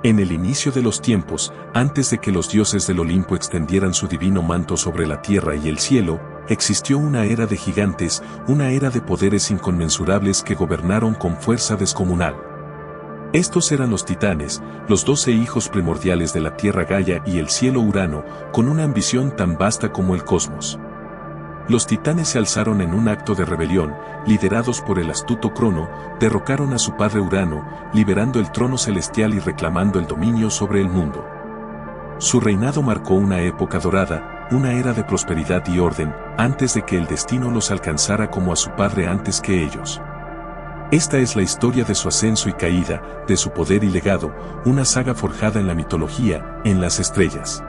En el inicio de los tiempos, antes de que los dioses del Olimpo extendieran su divino manto sobre la tierra y el cielo, existió una era de gigantes, una era de poderes inconmensurables que gobernaron con fuerza descomunal. Estos eran los titanes, los 12 hijos primordiales de la tierra Gaia y el cielo Urano, con una ambición tan vasta como el cosmos. Los titanes se alzaron en un acto de rebelión, liderados por el astuto Crono, derrocaron a su padre Urano, liberando el trono celestial y reclamando el dominio sobre el mundo. Su reinado marcó una época dorada, una era de prosperidad y orden, antes de que el destino los alcanzara como a su padre antes que ellos. Esta es la historia de su ascenso y caída, de su poder y legado, una saga forjada en la mitología, en las estrellas.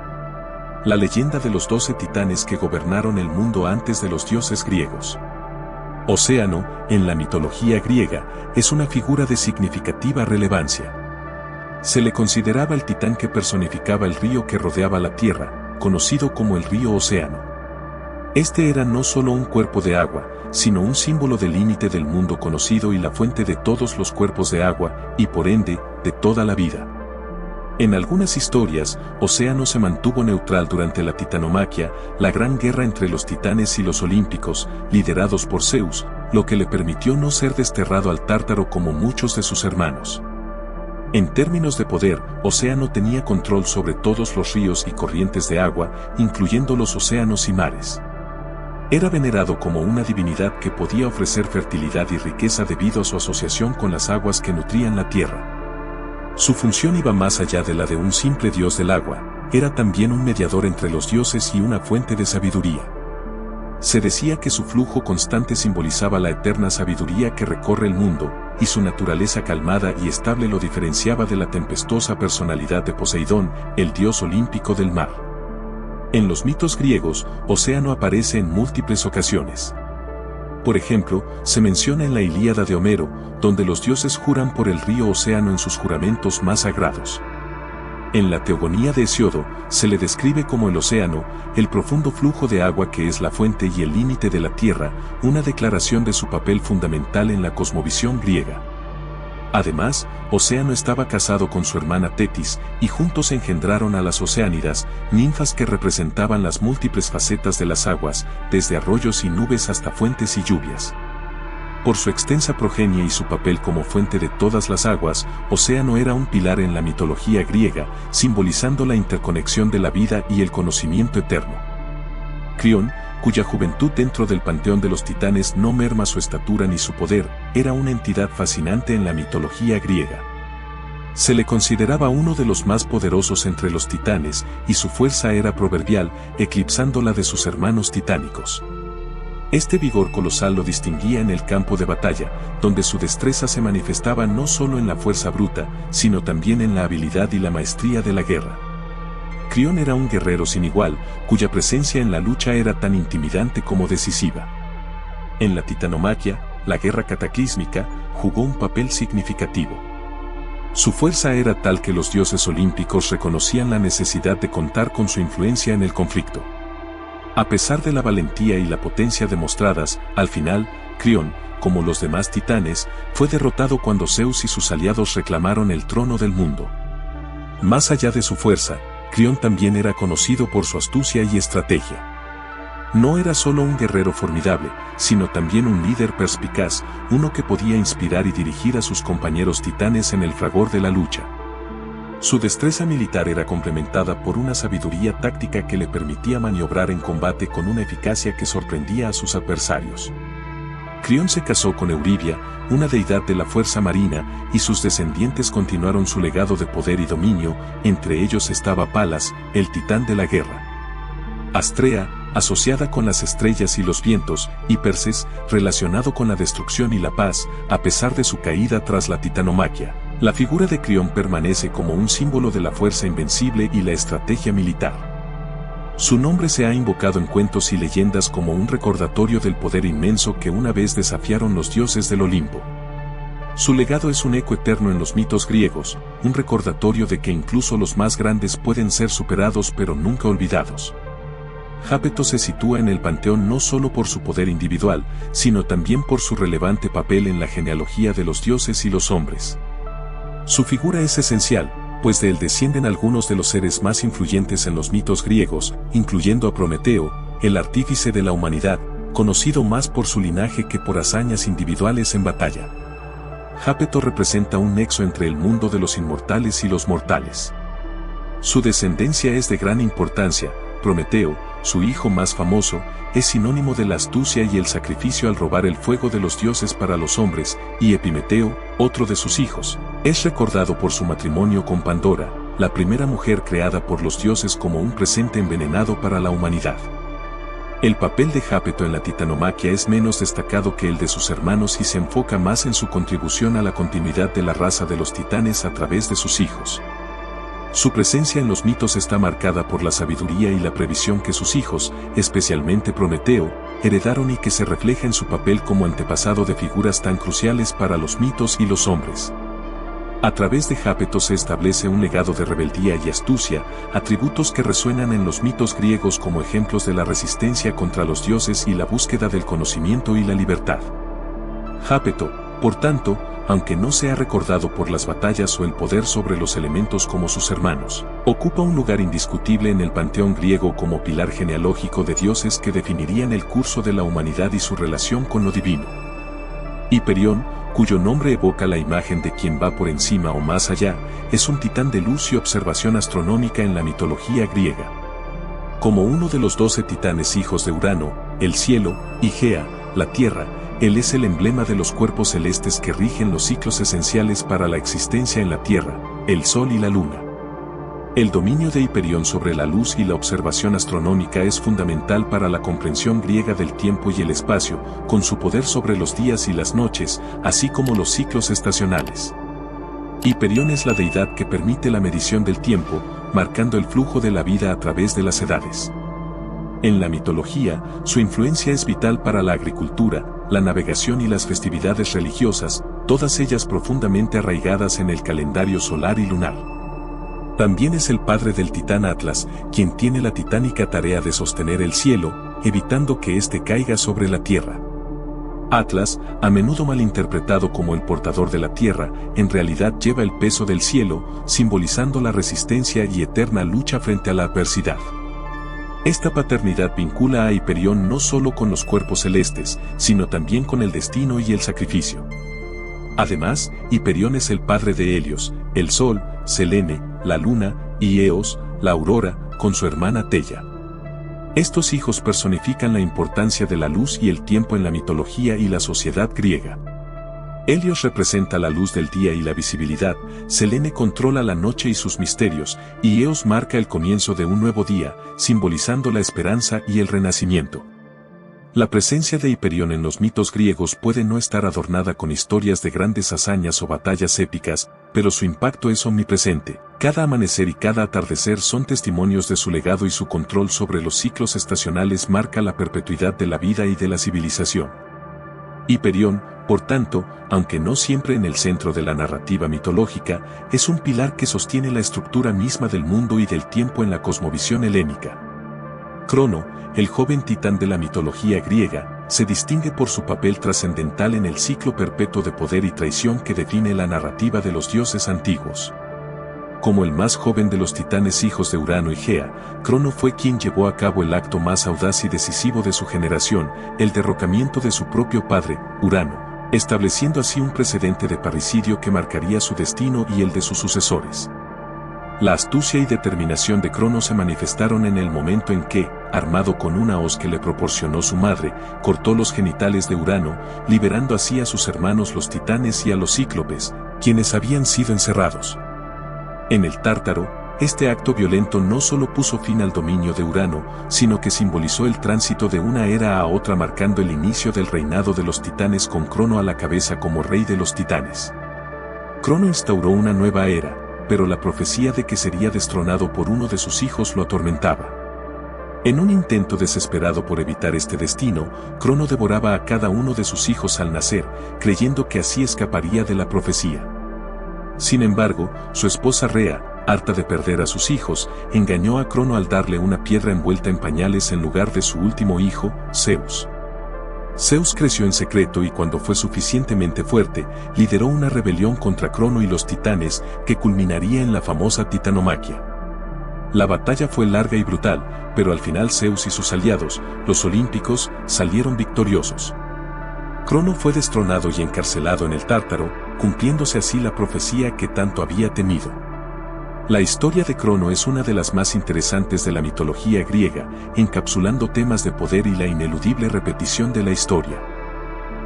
La leyenda de los 12 titanes que gobernaron el mundo antes de los dioses griegos. Océano, en la mitología griega, es una figura de significativa relevancia. Se le consideraba el titán que personificaba el río que rodeaba la tierra, conocido como el río Océano. Este era no solo un cuerpo de agua, sino un símbolo del límite del mundo conocido y la fuente de todos los cuerpos de agua, y por ende, de toda la vida. En algunas historias, Océano se mantuvo neutral durante la titanomaquia, la gran guerra entre los titanes y los olímpicos, liderados por Zeus, lo que le permitió no ser desterrado al Tártaro como muchos de sus hermanos. En términos de poder, Océano tenía control sobre todos los ríos y corrientes de agua, incluyendo los océanos y mares. Era venerado como una divinidad que podía ofrecer fertilidad y riqueza debido a su asociación con las aguas que nutrían la tierra. Su función iba más allá de la de un simple dios del agua, era también un mediador entre los dioses y una fuente de sabiduría. Se decía que su flujo constante simbolizaba la eterna sabiduría que recorre el mundo, y su naturaleza calmada y estable lo diferenciaba de la tempestuosa personalidad de Poseidón, el dios olímpico del mar. En los mitos griegos, Océano aparece en múltiples ocasiones. Por ejemplo, se menciona en la Ilíada de Homero, donde los dioses juran por el río Océano en sus juramentos más sagrados. En la Teogonía de Hesíodo, se le describe como el océano, el profundo flujo de agua que es la fuente y el límite de la tierra, una declaración de su papel fundamental en la cosmovisión griega. Además, Océano estaba casado con su hermana Tetis, y juntos engendraron a las Oceánidas, ninfas que representaban las múltiples facetas de las aguas, desde arroyos y nubes hasta fuentes y lluvias. Por su extensa progenie y su papel como fuente de todas las aguas, Océano era un pilar en la mitología griega, simbolizando la interconexión de la vida y el conocimiento eterno. Crión, cuya juventud dentro del panteón de los titanes no merma su estatura ni su poder, era una entidad fascinante en la mitología griega. Se le consideraba uno de los más poderosos entre los titanes, y su fuerza era proverbial, eclipsando la de sus hermanos titánicos. Este vigor colosal lo distinguía en el campo de batalla, donde su destreza se manifestaba no solo en la fuerza bruta, sino también en la habilidad y la maestría de la guerra. Crión era un guerrero sin igual, cuya presencia en la lucha era tan intimidante como decisiva. En la titanomaquia, la guerra cataclísmica, jugó un papel significativo. Su fuerza era tal que los dioses olímpicos reconocían la necesidad de contar con su influencia en el conflicto. A pesar de la valentía y la potencia demostradas, al final, Crión, como los demás titanes, fue derrotado cuando Zeus y sus aliados reclamaron el trono del mundo. Más allá de su fuerza, Crión también era conocido por su astucia y estrategia. No era solo un guerrero formidable, sino también un líder perspicaz, uno que podía inspirar y dirigir a sus compañeros titanes en el fragor de la lucha. Su destreza militar era complementada por una sabiduría táctica que le permitía maniobrar en combate con una eficacia que sorprendía a sus adversarios. Crión se casó con Euribia, una deidad de la fuerza marina, y sus descendientes continuaron su legado de poder y dominio, entre ellos estaba Palas, el titán de la guerra. Astrea, asociada con las estrellas y los vientos, y Perses, relacionado con la destrucción y la paz, a pesar de su caída tras la titanomaquia. La figura de Crión permanece como un símbolo de la fuerza invencible y la estrategia militar. Su nombre se ha invocado en cuentos y leyendas como un recordatorio del poder inmenso que una vez desafiaron los dioses del Olimpo. Su legado es un eco eterno en los mitos griegos, un recordatorio de que incluso los más grandes pueden ser superados pero nunca olvidados. Jápeto se sitúa en el panteón no solo por su poder individual, sino también por su relevante papel en la genealogía de los dioses y los hombres. Su figura es esencial, pues de él descienden algunos de los seres más influyentes en los mitos griegos, incluyendo a Prometeo, el artífice de la humanidad, conocido más por su linaje que por hazañas individuales en batalla. Jápeto representa un nexo entre el mundo de los inmortales y los mortales. Su descendencia es de gran importancia. Prometeo, su hijo más famoso, es sinónimo de la astucia y el sacrificio al robar el fuego de los dioses para los hombres, y Epimeteo, otro de sus hijos, es recordado por su matrimonio con Pandora, la primera mujer creada por los dioses como un presente envenenado para la humanidad. El papel de Jápeto en la titanomaquia es menos destacado que el de sus hermanos y se enfoca más en su contribución a la continuidad de la raza de los titanes a través de sus hijos. Su presencia en los mitos está marcada por la sabiduría y la previsión que sus hijos, especialmente Prometeo, heredaron y que se refleja en su papel como antepasado de figuras tan cruciales para los mitos y los hombres. A través de Jápeto se establece un legado de rebeldía y astucia, atributos que resuenan en los mitos griegos como ejemplos de la resistencia contra los dioses y la búsqueda del conocimiento y la libertad. Jápeto, por tanto, aunque no sea recordado por las batallas o el poder sobre los elementos como sus hermanos, ocupa un lugar indiscutible en el panteón griego como pilar genealógico de dioses que definirían el curso de la humanidad y su relación con lo divino. Hiperión, cuyo nombre evoca la imagen de quien va por encima o más allá, es un titán de luz y observación astronómica en la mitología griega. Como uno de los 12 titanes hijos de Urano, el cielo, y Gea, la tierra, él es el emblema de los cuerpos celestes que rigen los ciclos esenciales para la existencia en la tierra, el sol y la luna. El dominio de Hiperión sobre la luz y la observación astronómica es fundamental para la comprensión griega del tiempo y el espacio, con su poder sobre los días y las noches, así como los ciclos estacionales. Hiperión es la deidad que permite la medición del tiempo, marcando el flujo de la vida a través de las edades. En la mitología, su influencia es vital para la agricultura, la navegación y las festividades religiosas, todas ellas profundamente arraigadas en el calendario solar y lunar. También es el padre del titán Atlas, quien tiene la titánica tarea de sostener el cielo, evitando que éste caiga sobre la tierra. Atlas, a menudo malinterpretado como el portador de la tierra, en realidad lleva el peso del cielo, simbolizando la resistencia y eterna lucha frente a la adversidad. Esta paternidad vincula a Hiperión no solo con los cuerpos celestes, sino también con el destino y el sacrificio. Además, Hiperión es el padre de Helios, el sol, Selene, la luna, y Eos, la aurora, con su hermana Teia. Estos hijos personifican la importancia de la luz y el tiempo en la mitología y la sociedad griega. Helios representa la luz del día y la visibilidad, Selene controla la noche y sus misterios, y Eos marca el comienzo de un nuevo día, simbolizando la esperanza y el renacimiento. La presencia de Hiperión en los mitos griegos puede no estar adornada con historias de grandes hazañas o batallas épicas, pero su impacto es omnipresente. Cada amanecer y cada atardecer son testimonios de su legado y su control sobre los ciclos estacionales marca la perpetuidad de la vida y de la civilización. Hiperión, por tanto, aunque no siempre en el centro de la narrativa mitológica, es un pilar que sostiene la estructura misma del mundo y del tiempo en la cosmovisión helénica. Crono, el joven titán de la mitología griega, se distingue por su papel trascendental en el ciclo perpetuo de poder y traición que define la narrativa de los dioses antiguos. Como el más joven de los titanes hijos de Urano y Gea, Crono fue quien llevó a cabo el acto más audaz y decisivo de su generación, el derrocamiento de su propio padre, Urano, estableciendo así un precedente de parricidio que marcaría su destino y el de sus sucesores. La astucia y determinación de Crono se manifestaron en el momento en que, armado con una hoz que le proporcionó su madre, cortó los genitales de Urano, liberando así a sus hermanos los titanes y a los cíclopes, quienes habían sido encerrados. En el Tártaro, este acto violento no solo puso fin al dominio de Urano, sino que simbolizó el tránsito de una era a otra marcando el inicio del reinado de los titanes con Crono a la cabeza como rey de los titanes. Crono instauró una nueva era, pero la profecía de que sería destronado por uno de sus hijos lo atormentaba. En un intento desesperado por evitar este destino, Crono devoraba a cada uno de sus hijos al nacer, creyendo que así escaparía de la profecía. Sin embargo, su esposa Rea, harta de perder a sus hijos, engañó a Crono al darle una piedra envuelta en pañales en lugar de su último hijo, Zeus. Zeus creció en secreto y cuando fue suficientemente fuerte, lideró una rebelión contra Crono y los titanes que culminaría en la famosa Titanomaquia. La batalla fue larga y brutal, pero al final Zeus y sus aliados, los olímpicos, salieron victoriosos. Crono fue destronado y encarcelado en el Tártaro, cumpliéndose así la profecía que tanto había temido. La historia de Crono es una de las más interesantes de la mitología griega, encapsulando temas de poder y la ineludible repetición de la historia.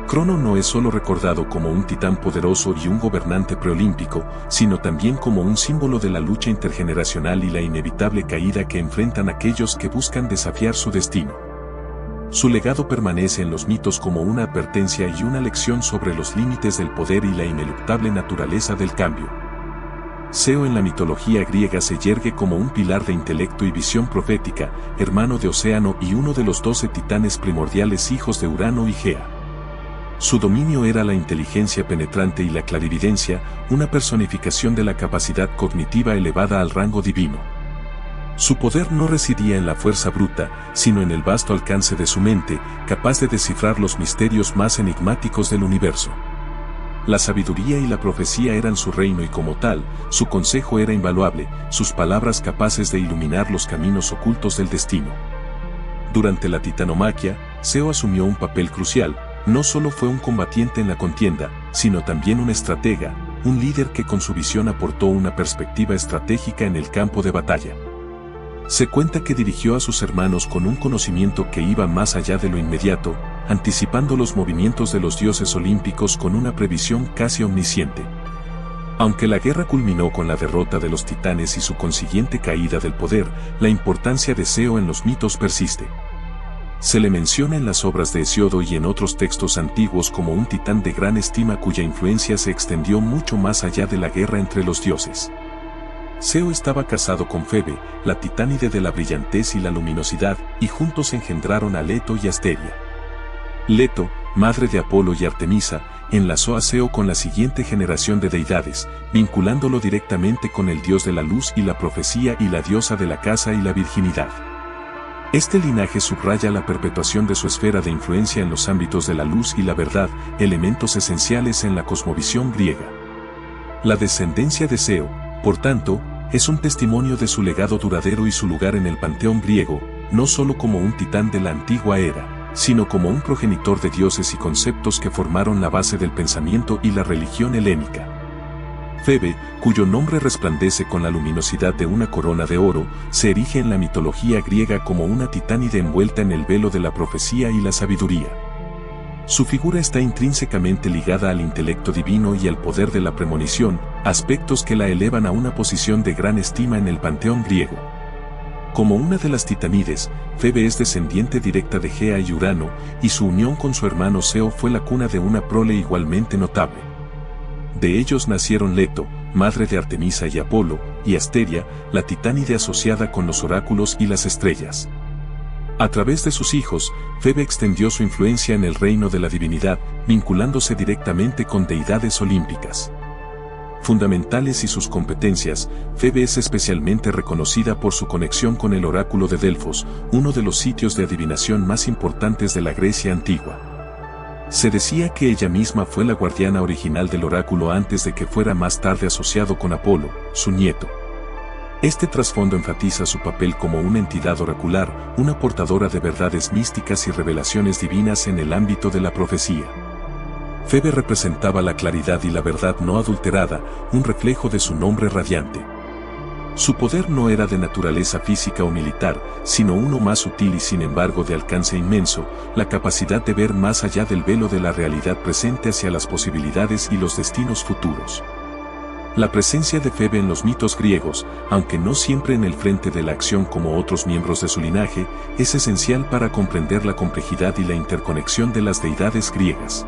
Crono no es solo recordado como un titán poderoso y un gobernante preolímpico, sino también como un símbolo de la lucha intergeneracional y la inevitable caída que enfrentan aquellos que buscan desafiar su destino. Su legado permanece en los mitos como una advertencia y una lección sobre los límites del poder y la ineluctable naturaleza del cambio. Seo en la mitología griega se yergue como un pilar de intelecto y visión profética, hermano de Océano y uno de los 12 titanes primordiales hijos de Urano y Gea. Su dominio era la inteligencia penetrante y la clarividencia, una personificación de la capacidad cognitiva elevada al rango divino. Su poder no residía en la fuerza bruta, sino en el vasto alcance de su mente, capaz de descifrar los misterios más enigmáticos del universo. La sabiduría y la profecía eran su reino y como tal, su consejo era invaluable, sus palabras capaces de iluminar los caminos ocultos del destino. Durante la Titanomaquia, Seo asumió un papel crucial, no solo fue un combatiente en la contienda, sino también un estratega, un líder que con su visión aportó una perspectiva estratégica en el campo de batalla. Se cuenta que dirigió a sus hermanos con un conocimiento que iba más allá de lo inmediato, anticipando los movimientos de los dioses olímpicos con una previsión casi omnisciente. Aunque la guerra culminó con la derrota de los titanes y su consiguiente caída del poder, la importancia de Seo en los mitos persiste. Se le menciona en las obras de Hesiodo y en otros textos antiguos como un titán de gran estima cuya influencia se extendió mucho más allá de la guerra entre los dioses. Seo estaba casado con Febe, la titánide de la brillantez y la luminosidad, y juntos engendraron a Leto y Asteria. Leto, madre de Apolo y Artemisa, enlazó a Seo con la siguiente generación de deidades, vinculándolo directamente con el dios de la luz y la profecía y la diosa de la casa y la virginidad. Este linaje subraya la perpetuación de su esfera de influencia en los ámbitos de la luz y la verdad, elementos esenciales en la cosmovisión griega. La descendencia de Seo, por tanto, es un testimonio de su legado duradero y su lugar en el panteón griego, no solo como un titán de la antigua era, sino como un progenitor de dioses y conceptos que formaron la base del pensamiento y la religión helénica. Febe, cuyo nombre resplandece con la luminosidad de una corona de oro, se erige en la mitología griega como una titánide envuelta en el velo de la profecía y la sabiduría. Su figura está intrínsecamente ligada al intelecto divino y al poder de la premonición, aspectos que la elevan a una posición de gran estima en el panteón griego. Como una de las titanides, Febe es descendiente directa de Gea y Urano, y su unión con su hermano Seo fue la cuna de una prole igualmente notable. De ellos nacieron Leto, madre de Artemisa y Apolo, y Asteria, la titánide asociada con los oráculos y las estrellas. A través de sus hijos, Febe extendió su influencia en el reino de la divinidad, vinculándose directamente con deidades olímpicas. Fundamentales y sus competencias, Febe es especialmente reconocida por su conexión con el oráculo de Delfos, uno de los sitios de adivinación más importantes de la Grecia antigua. Se decía que ella misma fue la guardiana original del oráculo antes de que fuera más tarde asociado con Apolo, su nieto. Este trasfondo enfatiza su papel como una entidad oracular, una portadora de verdades místicas y revelaciones divinas en el ámbito de la profecía. Febe representaba la claridad y la verdad no adulterada, un reflejo de su nombre radiante. Su poder no era de naturaleza física o militar, sino uno más sutil y sin embargo de alcance inmenso, la capacidad de ver más allá del velo de la realidad presente hacia las posibilidades y los destinos futuros. La presencia de Febe en los mitos griegos, aunque no siempre en el frente de la acción como otros miembros de su linaje, es esencial para comprender la complejidad y la interconexión de las deidades griegas.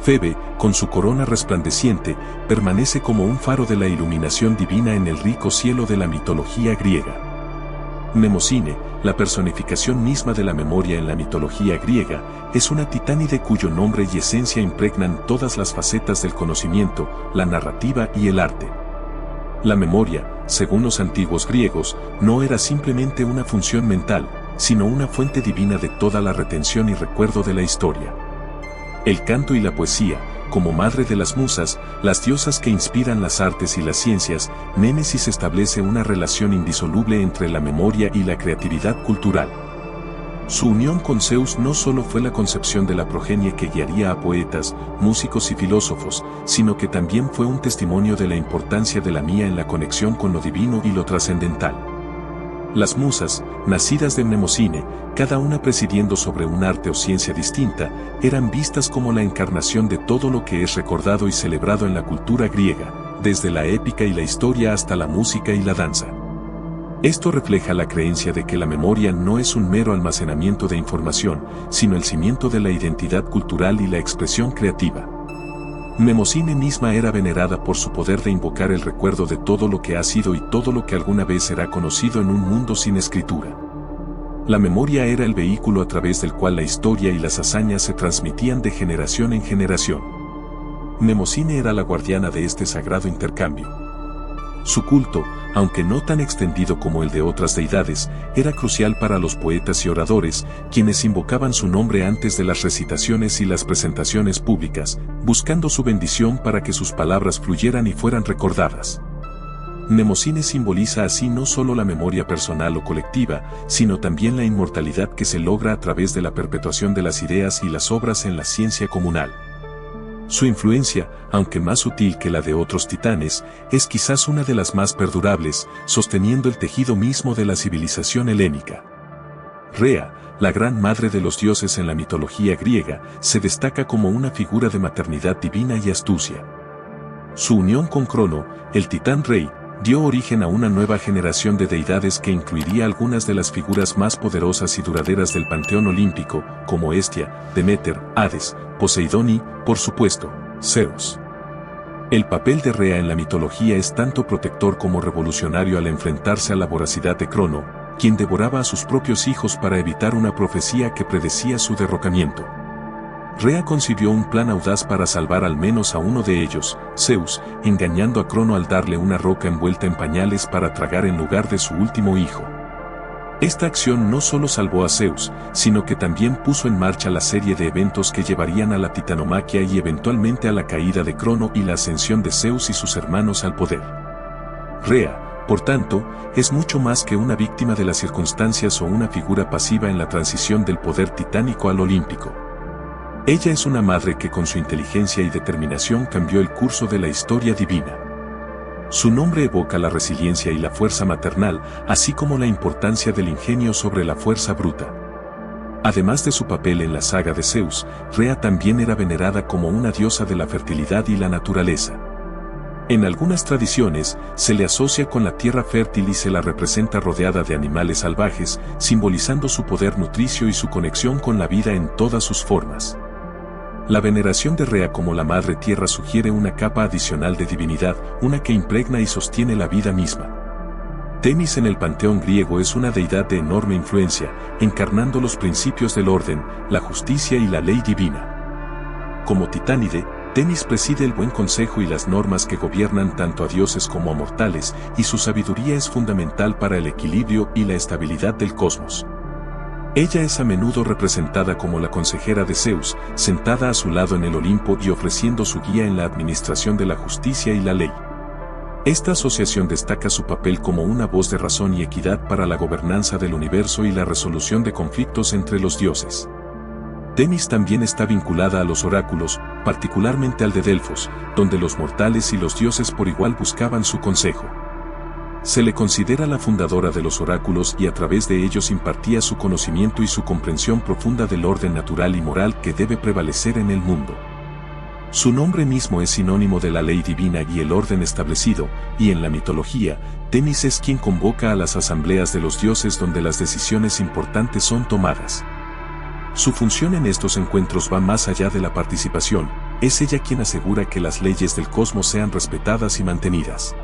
Febe, con su corona resplandeciente, permanece como un faro de la iluminación divina en el rico cielo de la mitología griega. Mnemosine, la personificación misma de la memoria en la mitología griega, es una titánide cuyo nombre y esencia impregnan todas las facetas del conocimiento, la narrativa y el arte. La memoria, según los antiguos griegos, no era simplemente una función mental, sino una fuente divina de toda la retención y recuerdo de la historia. El canto y la poesía, como madre de las musas, las diosas que inspiran las artes y las ciencias, Némesis establece una relación indisoluble entre la memoria y la creatividad cultural. Su unión con Zeus no solo fue la concepción de la progenie que guiaría a poetas, músicos y filósofos, sino que también fue un testimonio de la importancia de la Mía en la conexión con lo divino y lo trascendental. Las musas, nacidas de Mnemosine, cada una presidiendo sobre un arte o ciencia distinta, eran vistas como la encarnación de todo lo que es recordado y celebrado en la cultura griega, desde la épica y la historia hasta la música y la danza. Esto refleja la creencia de que la memoria no es un mero almacenamiento de información, sino el cimiento de la identidad cultural y la expresión creativa. Mnemosine misma era venerada por su poder de invocar el recuerdo de todo lo que ha sido y todo lo que alguna vez será conocido en un mundo sin escritura. La memoria era el vehículo a través del cual la historia y las hazañas se transmitían de generación en generación. Mnemosine era la guardiana de este sagrado intercambio. Su culto, aunque no tan extendido como el de otras deidades, era crucial para los poetas y oradores, quienes invocaban su nombre antes de las recitaciones y las presentaciones públicas, buscando su bendición para que sus palabras fluyeran y fueran recordadas. Mnemosine simboliza así no solo la memoria personal o colectiva, sino también la inmortalidad que se logra a través de la perpetuación de las ideas y las obras en la ciencia comunal. Su influencia, aunque más sutil que la de otros titanes, es quizás una de las más perdurables, sosteniendo el tejido mismo de la civilización helénica. Rea, la gran madre de los dioses en la mitología griega, se destaca como una figura de maternidad divina y astucia. Su unión con Crono, el titán rey, dio origen a una nueva generación de deidades que incluiría algunas de las figuras más poderosas y duraderas del panteón olímpico, como Hestia, Deméter, Hades, Poseidón y, por supuesto, Zeus. El papel de Rea en la mitología es tanto protector como revolucionario al enfrentarse a la voracidad de Crono, quien devoraba a sus propios hijos para evitar una profecía que predecía su derrocamiento. Rea concibió un plan audaz para salvar al menos a uno de ellos, Zeus, engañando a Crono al darle una roca envuelta en pañales para tragar en lugar de su último hijo. Esta acción no solo salvó a Zeus, sino que también puso en marcha la serie de eventos que llevarían a la titanomaquia y eventualmente a la caída de Crono y la ascensión de Zeus y sus hermanos al poder. Rea, por tanto, es mucho más que una víctima de las circunstancias o una figura pasiva en la transición del poder titánico al olímpico. Ella es una madre que con su inteligencia y determinación cambió el curso de la historia divina. Su nombre evoca la resiliencia y la fuerza maternal, así como la importancia del ingenio sobre la fuerza bruta. Además de su papel en la saga de Zeus, Rea también era venerada como una diosa de la fertilidad y la naturaleza. En algunas tradiciones, se le asocia con la tierra fértil y se la representa rodeada de animales salvajes, simbolizando su poder nutricio y su conexión con la vida en todas sus formas. La veneración de Rea como la Madre Tierra sugiere una capa adicional de divinidad, una que impregna y sostiene la vida misma. Temis en el panteón griego es una deidad de enorme influencia, encarnando los principios del orden, la justicia y la ley divina. Como titánide, Temis preside el buen consejo y las normas que gobiernan tanto a dioses como a mortales, y su sabiduría es fundamental para el equilibrio y la estabilidad del cosmos. Ella es a menudo representada como la consejera de Zeus, sentada a su lado en el Olimpo y ofreciendo su guía en la administración de la justicia y la ley. Esta asociación destaca su papel como una voz de razón y equidad para la gobernanza del universo y la resolución de conflictos entre los dioses. Temis también está vinculada a los oráculos, particularmente al de Delfos, donde los mortales y los dioses por igual buscaban su consejo. Se le considera la fundadora de los oráculos y a través de ellos impartía su conocimiento y su comprensión profunda del orden natural y moral que debe prevalecer en el mundo. Su nombre mismo es sinónimo de la ley divina y el orden establecido, y en la mitología, Temis es quien convoca a las asambleas de los dioses donde las decisiones importantes son tomadas. Su función en estos encuentros va más allá de la participación, es ella quien asegura que las leyes del cosmos sean respetadas y mantenidas.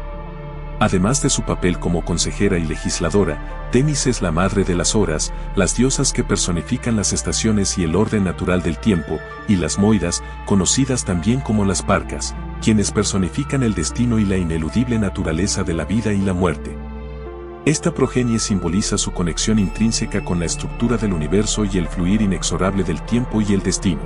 Además de su papel como consejera y legisladora, Temis es la madre de las horas, las diosas que personifican las estaciones y el orden natural del tiempo, y las moiras, conocidas también como las parcas, quienes personifican el destino y la ineludible naturaleza de la vida y la muerte. Esta progenie simboliza su conexión intrínseca con la estructura del universo y el fluir inexorable del tiempo y el destino.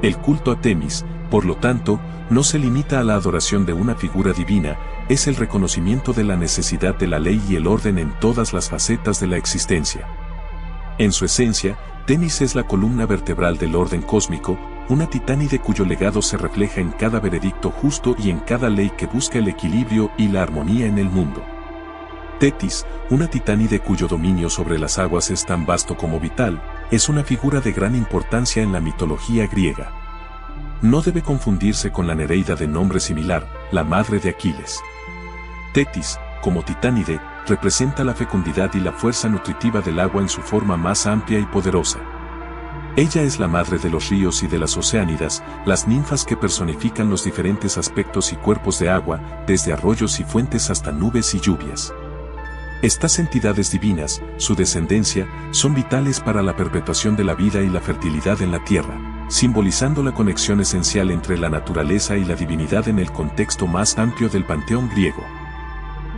El culto a Temis, por lo tanto, no se limita a la adoración de una figura divina, es el reconocimiento de la necesidad de la ley y el orden en todas las facetas de la existencia. En su esencia, Temis es la columna vertebral del orden cósmico, una titánide cuyo legado se refleja en cada veredicto justo y en cada ley que busca el equilibrio y la armonía en el mundo. Tetis, una titánide cuyo dominio sobre las aguas es tan vasto como vital, es una figura de gran importancia en la mitología griega. No debe confundirse con la Nereida de nombre similar, la madre de Aquiles. Tetis, como titánide, representa la fecundidad y la fuerza nutritiva del agua en su forma más amplia y poderosa. Ella es la madre de los ríos y de las oceánidas, las ninfas que personifican los diferentes aspectos y cuerpos de agua, desde arroyos y fuentes hasta nubes y lluvias. Estas entidades divinas, su descendencia, son vitales para la perpetuación de la vida y la fertilidad en la tierra, simbolizando la conexión esencial entre la naturaleza y la divinidad en el contexto más amplio del panteón griego.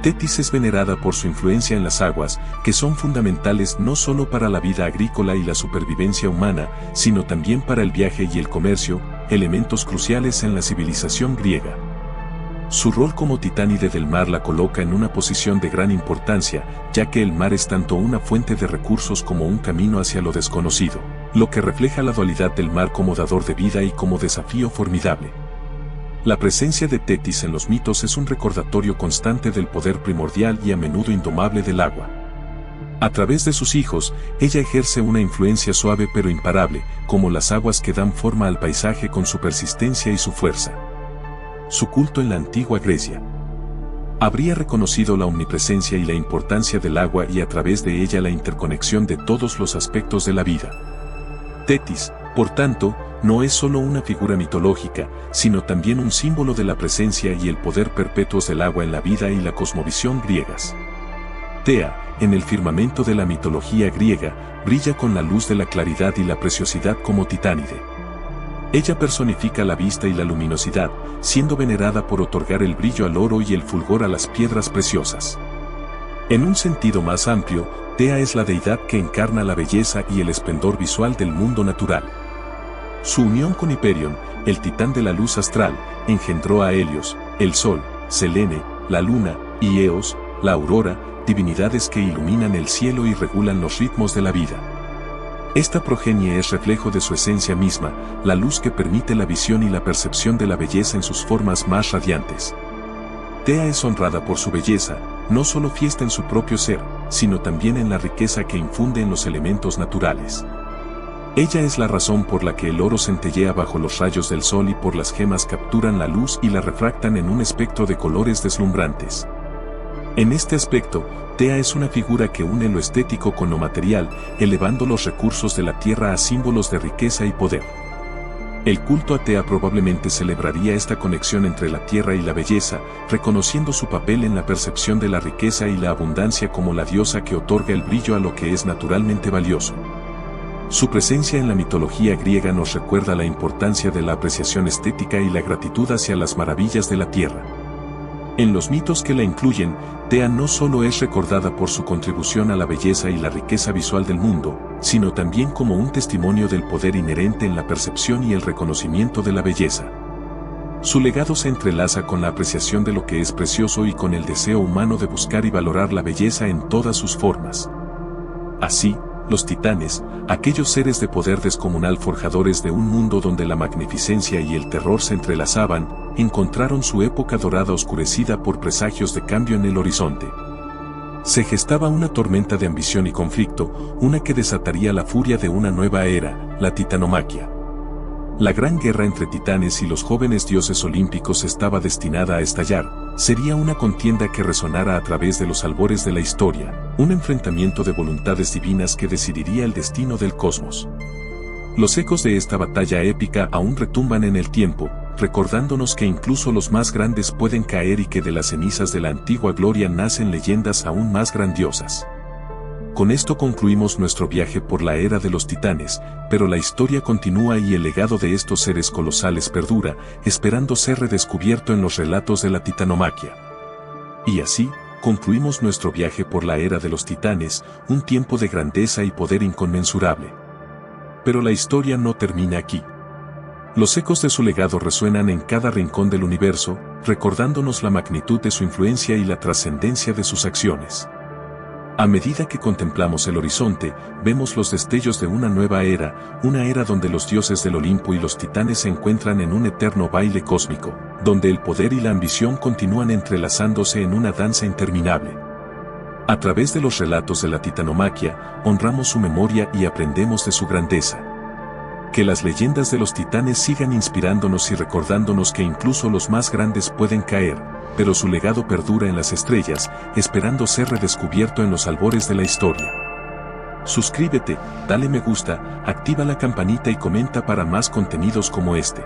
Tetis es venerada por su influencia en las aguas, que son fundamentales no solo para la vida agrícola y la supervivencia humana, sino también para el viaje y el comercio, elementos cruciales en la civilización griega. Su rol como titánide del mar la coloca en una posición de gran importancia, ya que el mar es tanto una fuente de recursos como un camino hacia lo desconocido, lo que refleja la dualidad del mar como dador de vida y como desafío formidable. La presencia de Tetis en los mitos es un recordatorio constante del poder primordial y a menudo indomable del agua. A través de sus hijos, ella ejerce una influencia suave pero imparable, como las aguas que dan forma al paisaje con su persistencia y su fuerza. Su culto en la antigua Grecia habría reconocido la omnipresencia y la importancia del agua y a través de ella la interconexión de todos los aspectos de la vida. Tetis, por tanto, no es solo una figura mitológica, sino también un símbolo de la presencia y el poder perpetuos del agua en la vida y la cosmovisión griegas. Tea, en el firmamento de la mitología griega, brilla con la luz de la claridad y la preciosidad como titánide. Ella personifica la vista y la luminosidad, siendo venerada por otorgar el brillo al oro y el fulgor a las piedras preciosas. En un sentido más amplio, Tea es la deidad que encarna la belleza y el esplendor visual del mundo natural. Su unión con Hiperión, el titán de la luz astral, engendró a Helios, el sol, Selene, la luna, y Eos, la aurora, divinidades que iluminan el cielo y regulan los ritmos de la vida. Esta progenie es reflejo de su esencia misma, la luz que permite la visión y la percepción de la belleza en sus formas más radiantes. Tea es honrada por su belleza, no solo fiesta en su propio ser, sino también en la riqueza que infunde en los elementos naturales. Ella es la razón por la que el oro centellea bajo los rayos del sol y por las gemas capturan la luz y la refractan en un espectro de colores deslumbrantes. En este aspecto, Tea es una figura que une lo estético con lo material, elevando los recursos de la tierra a símbolos de riqueza y poder. El culto a Tea probablemente celebraría esta conexión entre la tierra y la belleza, reconociendo su papel en la percepción de la riqueza y la abundancia como la diosa que otorga el brillo a lo que es naturalmente valioso. Su presencia en la mitología griega nos recuerda la importancia de la apreciación estética y la gratitud hacia las maravillas de la tierra. En los mitos que la incluyen, Tea no solo es recordada por su contribución a la belleza y la riqueza visual del mundo, sino también como un testimonio del poder inherente en la percepción y el reconocimiento de la belleza. Su legado se entrelaza con la apreciación de lo que es precioso y con el deseo humano de buscar y valorar la belleza en todas sus formas. Así, los titanes, aquellos seres de poder descomunal forjadores de un mundo donde la magnificencia y el terror se entrelazaban, encontraron su época dorada oscurecida por presagios de cambio en el horizonte. Se gestaba una tormenta de ambición y conflicto, una que desataría la furia de una nueva era, la titanomaquia. La gran guerra entre titanes y los jóvenes dioses olímpicos estaba destinada a estallar. Sería una contienda que resonara a través de los albores de la historia, un enfrentamiento de voluntades divinas que decidiría el destino del cosmos. Los ecos de esta batalla épica aún retumban en el tiempo, recordándonos que incluso los más grandes pueden caer y que de las cenizas de la antigua gloria nacen leyendas aún más grandiosas. Con esto concluimos nuestro viaje por la era de los titanes, pero la historia continúa y el legado de estos seres colosales perdura, esperando ser redescubierto en los relatos de la titanomaquia. Y así, concluimos nuestro viaje por la era de los titanes, un tiempo de grandeza y poder inconmensurable. Pero la historia no termina aquí. Los ecos de su legado resuenan en cada rincón del universo, recordándonos la magnitud de su influencia y la trascendencia de sus acciones. A medida que contemplamos el horizonte, vemos los destellos de una nueva era, una era donde los dioses del Olimpo y los titanes se encuentran en un eterno baile cósmico, donde el poder y la ambición continúan entrelazándose en una danza interminable. A través de los relatos de la titanomaquia, honramos su memoria y aprendemos de su grandeza. Que las leyendas de los titanes sigan inspirándonos y recordándonos que incluso los más grandes pueden caer, pero su legado perdura en las estrellas, esperando ser redescubierto en los albores de la historia. Suscríbete, dale me gusta, activa la campanita y comenta para más contenidos como este.